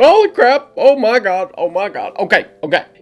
Holy crap. Oh my god. Oh my god. Okay.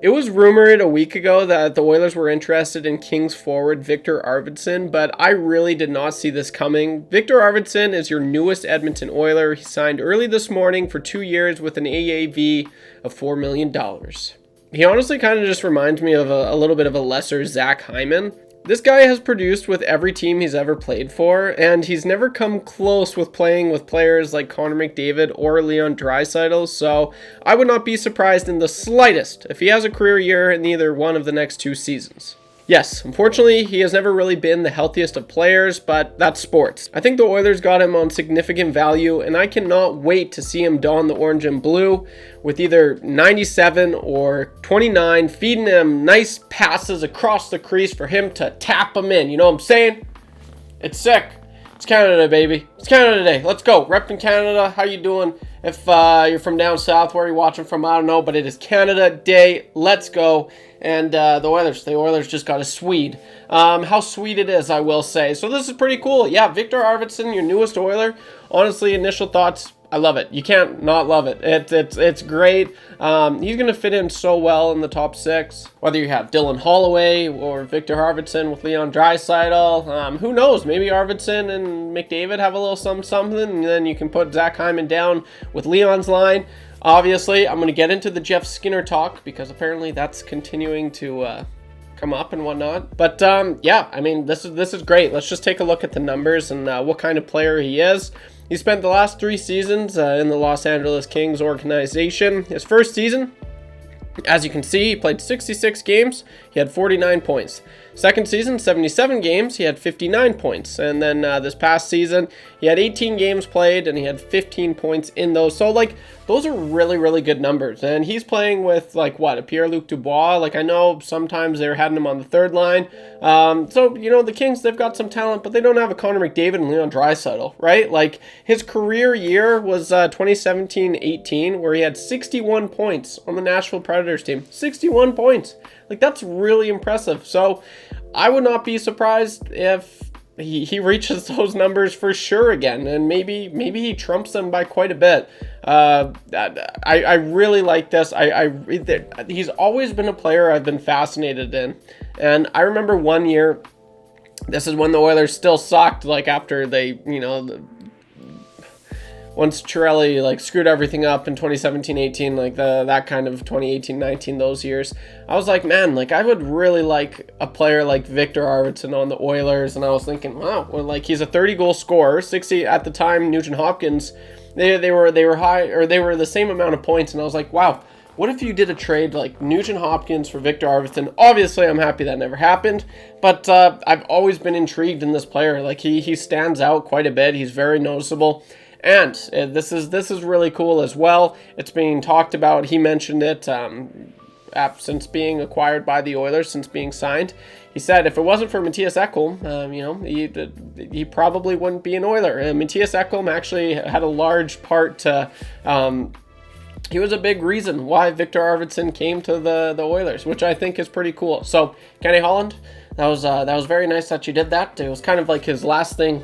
It was rumored a week ago that the Oilers were interested in Kings forward Viktor Arvidsson, but I really did not see this coming. Viktor Arvidsson is your newest Edmonton Oiler. He signed early this morning for 2 years with an AAV of $4 million. He honestly kind of just reminds me of a little bit of a lesser Zach Hyman. This guy has produced with every team he's ever played for, and he's never come close with playing with players like Connor McDavid or Leon Draisaitl, so I would not be surprised in the slightest if he has a career year in either one of the next 2 seasons. Yes, unfortunately, he has never really been the healthiest of players, but that's sports. I think the Oilers got him on significant value, and I cannot wait to see him don the orange and blue with either 97 or 29, feeding him nice passes across the crease for him to tap them in. You know what I'm saying? It's sick. It's Canada, baby. It's Canada Day. Let's go. Repping Canada. How you doing? If you're from down south, where are you watching from? I don't know, but it is Canada Day. Let's go. And the Oilers just got a Swede. How sweet it is, I will say. So this is pretty cool. Yeah, Viktor Arvidsson, your newest Oiler. Honestly, initial thoughts, I love it. You can't not love it. It's great. He's going to fit in so well in the top 6. Whether you have Dylan Holloway or Viktor Arvidsson with Leon Draisaitl, who knows? Maybe Arvidsson and McDavid have a little something, and then you can put Zach Hyman down with Leon's line. Obviously, I'm going to get into the Jeff Skinner talk because apparently that's continuing to come up and whatnot. But yeah, I mean, this is great. Let's just take a look at the numbers and what kind of player he is. He spent the last 3 seasons in the Los Angeles Kings organization. His first season, as you can see, he played 66 games. He had 49 points. Second season, 77 games. He had 59 points. And then this past season, he had 18 games played and he had 15 points in those. So, like, those are really, really good numbers. And he's playing with, like, what, a Pierre-Luc Dubois? Like, I know sometimes they're having him on the third line. So, you know, the Kings, they've got some talent, but they don't have a Connor McDavid and Leon Draisaitl, right? Like, his career year was 2017-18, where he had 61 points on the Nashville Predators team. 61 points. Like, that's really impressive. So, I would not be surprised if he reaches those numbers for sure again, and maybe he trumps them by quite a bit. I really like this. He's always been a player I've been fascinated in, and I remember one year. This is when the Oilers still sucked. Like after they, once Chiarelli like screwed everything up in 2017-18, like that kind of 2018-19, those years, I was like, man, like I would really like a player like Viktor Arvidsson on the Oilers. And I was thinking, wow, well, like he's a 30-goal scorer, 60 at the time. Nugent Hopkins, they were high, or they were the same amount of points. And I was like, wow, what if you did a trade like Nugent Hopkins for Viktor Arvidsson? Obviously, I'm happy that never happened, but I've always been intrigued in this player. Like he stands out quite a bit. He's very noticeable. And this is really cool as well. It's being talked about. He mentioned it since being acquired by the Oilers, since being signed. He said if it wasn't for Mattias Ekholm, he probably wouldn't be an Oiler. And Mattias Ekholm actually had a large part to. He was a big reason why Viktor Arvidsson came to the Oilers, which I think is pretty cool. So Kenny Holland, that was very nice that you did that. It was kind of like his last thing.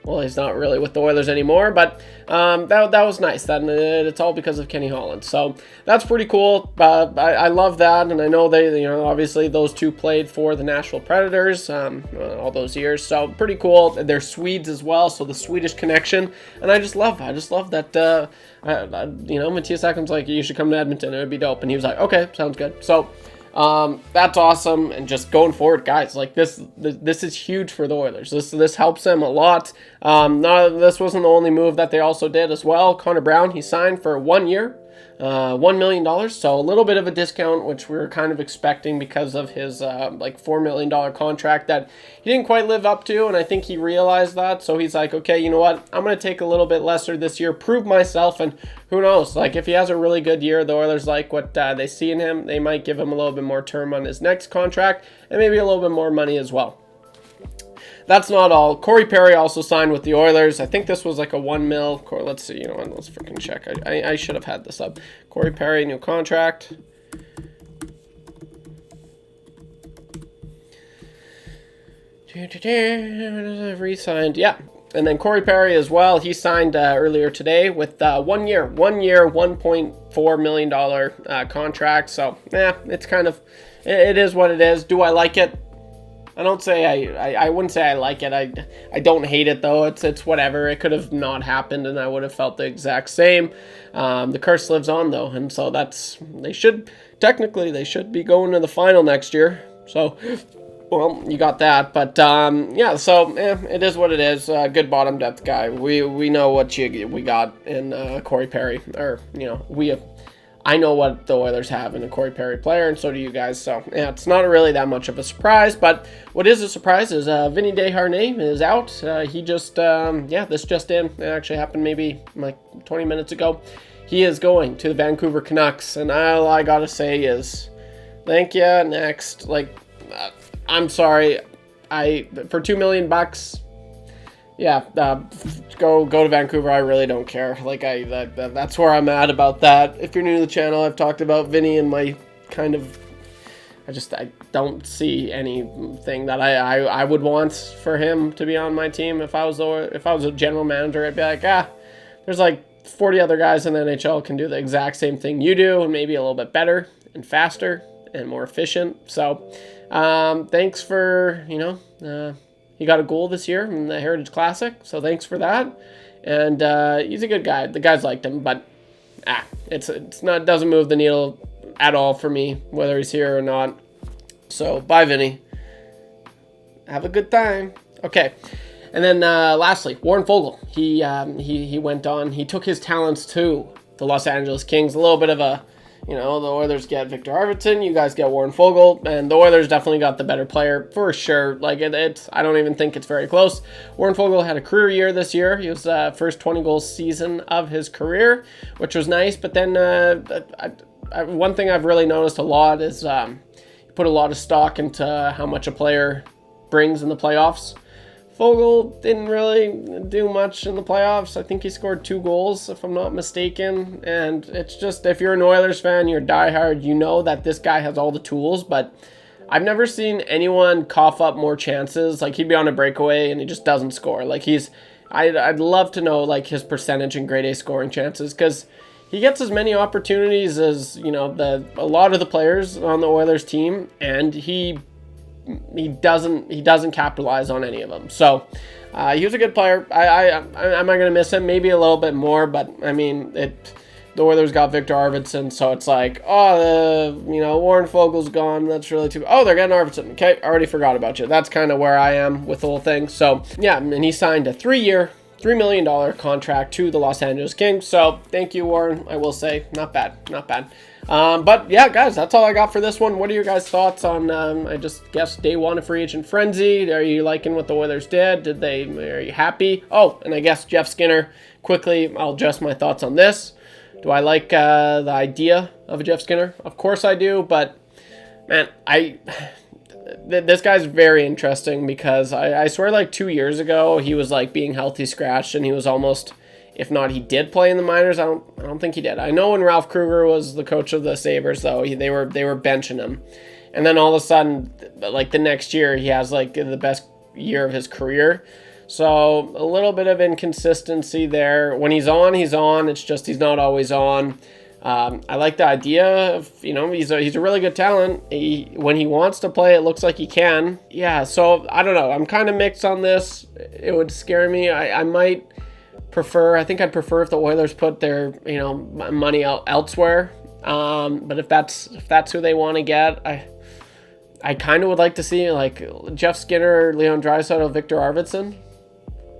Well, he's not really with the Oilers anymore, but that was nice. That it's all because of Kenny Holland. So that's pretty cool. I love that, and I know they, obviously those two played for the Nashville Predators all those years. So pretty cool. They're Swedes as well, so the Swedish connection, and I just love that. Mattias Ekholm's like, you should come to Edmonton. It would be dope, and he was like, okay, sounds good. So. That's awesome, and just going forward, guys, like this is huge for the Oilers. This helps them a lot. This wasn't the only move that they also did as well. Connor Brown, he signed for 1 year, $1 million, so a little bit of a discount, which we were kind of expecting because of his $4 million contract that he didn't quite live up to, and I think he realized that. So he's like, okay, you know what? I'm going to take a little bit lesser this year, prove myself, and who knows? Like if he has a really good year, the Oilers like what they see in him. They might give him a little bit more term on his next contract, and maybe a little bit more money as well. That's not all. Corey Perry also signed with the Oilers. I think this was like a $1 million. Let's see. Let's freaking check. I should have had this up. Corey Perry, new contract. Re-signed. Yeah. And then Corey Perry as well. He signed earlier today with 1 year, $1.4 million contract. So, yeah, it's kind of, it is what it is. Do I like it? I don't say I wouldn't say I like it. I don't hate it though. It's whatever. It could have not happened and I would have felt the exact same. The curse lives on though, and so they should be going to the final next year. So, well, you got that. But yeah, so it is what it is. Good bottom depth guy. We know what we got in Corey Perry, or I know what the Oilers have in a Corey Perry player, and so do you guys. So, yeah, it's not really that much of a surprise. But what is a surprise is Vinny Desharnais is out. He just, this just in. It actually happened maybe like 20 minutes ago. He is going to the Vancouver Canucks, and all I gotta say is, thank you. Next, I'm sorry, for $2 million. Yeah, go to Vancouver. I really don't care. That's where I'm at about that. If you're new to the channel, I've talked about Vinny and my kind of, I don't see anything that I would want for him to be on my team. If I was a general manager, I'd be like, there's like 40 other guys in the NHL can do the exact same thing you do, and maybe a little bit better and faster and more efficient. So, thanks for he got a goal this year in the Heritage Classic, so thanks for that. And he's a good guy. The guys liked him, but it doesn't move the needle at all for me whether he's here or not. So bye, Vinny. Have a good time. Okay, and then lastly, Warren Foegele. He went on. He took his talents to the Los Angeles Kings. A little bit of a the Oilers get Viktor Arvidsson, you guys get Warren Foegele, and the Oilers definitely got the better player for sure. I don't even think it's very close. Warren Foegele had a career year this year. He was first 20-goal season of his career, which was nice. But then one thing I've really noticed a lot is he put a lot of stock into how much a player brings in the playoffs. Foegele didn't really do much in the playoffs. I think he scored 2 goals, if I'm not mistaken. And it's just, if you're an Oilers fan, you're diehard, you know that this guy has all the tools. But I've never seen anyone cough up more chances. He'd be on a breakaway and he just doesn't score. I'd love to know his percentage in grade A scoring chances, because he gets as many opportunities as a lot of the players on the Oilers team, and he doesn't capitalize on any of them. So he was a good player. Am I going to miss him? Maybe a little bit more, but I mean, the Oilers got Viktor Arvidsson, so it's like, Warren Fogel's gone. That's really too. Oh, they're getting Arvidsson. Okay, I already forgot about you. That's kind of where I am with the whole thing. So yeah, and he signed a 3-year, $3 million contract to the Los Angeles Kings. So thank you, Warren. I will say, not bad. But yeah, guys, that's all I got for this one. What are your guys' thoughts on, I just guess, day 1 of free agent frenzy? Are you liking what the Oilers did? Are you happy? Oh, and I guess Jeff Skinner. Quickly, I'll adjust my thoughts on this. Do I like the idea of a Jeff Skinner? Of course I do, but man, this guy's very interesting, because I swear 2 years ago he was being healthy scratched, and he was almost, if not he did play in the minors. I don't think he did. I know when Ralph Kruger was the coach of the Sabres though, they were benching him, and then all of a sudden the next year he has the best year of his career. So a little bit of inconsistency there. When he's on, it's just he's not always on. I like the idea of, he's a really good talent. When he wants to play, it looks like he can. Yeah, so I don't know. I'm kind of mixed on this. It would scare me. I might prefer, I think I'd prefer if the Oilers put their, money out elsewhere. But if that's who they want to get, I kind of would like to see Jeff Skinner, Leon Draisaitl, Viktor Arvidsson.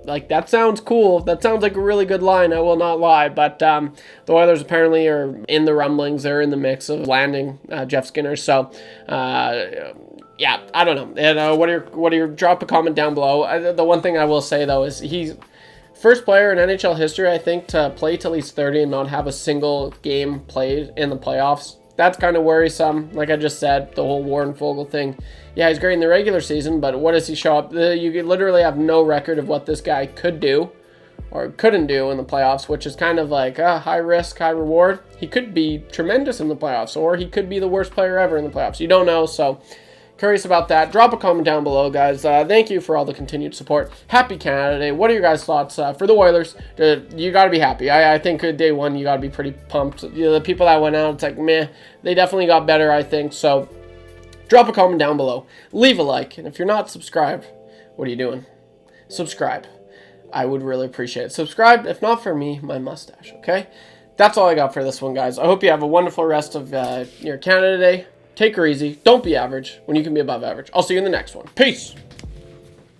That sounds cool. That sounds like a really good line, I will not lie. But the Oilers apparently are in the rumblings. They're in the mix of landing Jeff Skinner. So, yeah, I don't know. And what are your drop a comment down below. The one thing I will say, though, is he's first player in NHL history, I think, to play till he's 30 and not have a single game played in the playoffs. That's kind of worrisome. Like I just said, the whole Warren Foegele thing. Yeah, he's great in the regular season, but what does he show up? You literally have no record of what this guy could do or couldn't do in the playoffs, which is kind of high risk, high reward. He could be tremendous in the playoffs, or he could be the worst player ever in the playoffs. You don't know, so Curious about that. Drop a comment down below, guys. Thank you for all the continued support. Happy Canada Day. What are your guys' thoughts for the Oilers? You got to be happy. I think day one, you got to be pretty pumped. The people that went out, it's like, meh. They definitely got better, I think. So drop a comment down below. Leave a like. And if you're not subscribed, what are you doing? Subscribe. I would really appreciate it. Subscribe, if not for me, my mustache, okay? That's all I got for this one, guys. I hope you have a wonderful rest of your Canada Day. Take her easy. Don't be average when you can be above average. I'll see you in the next one. Peace.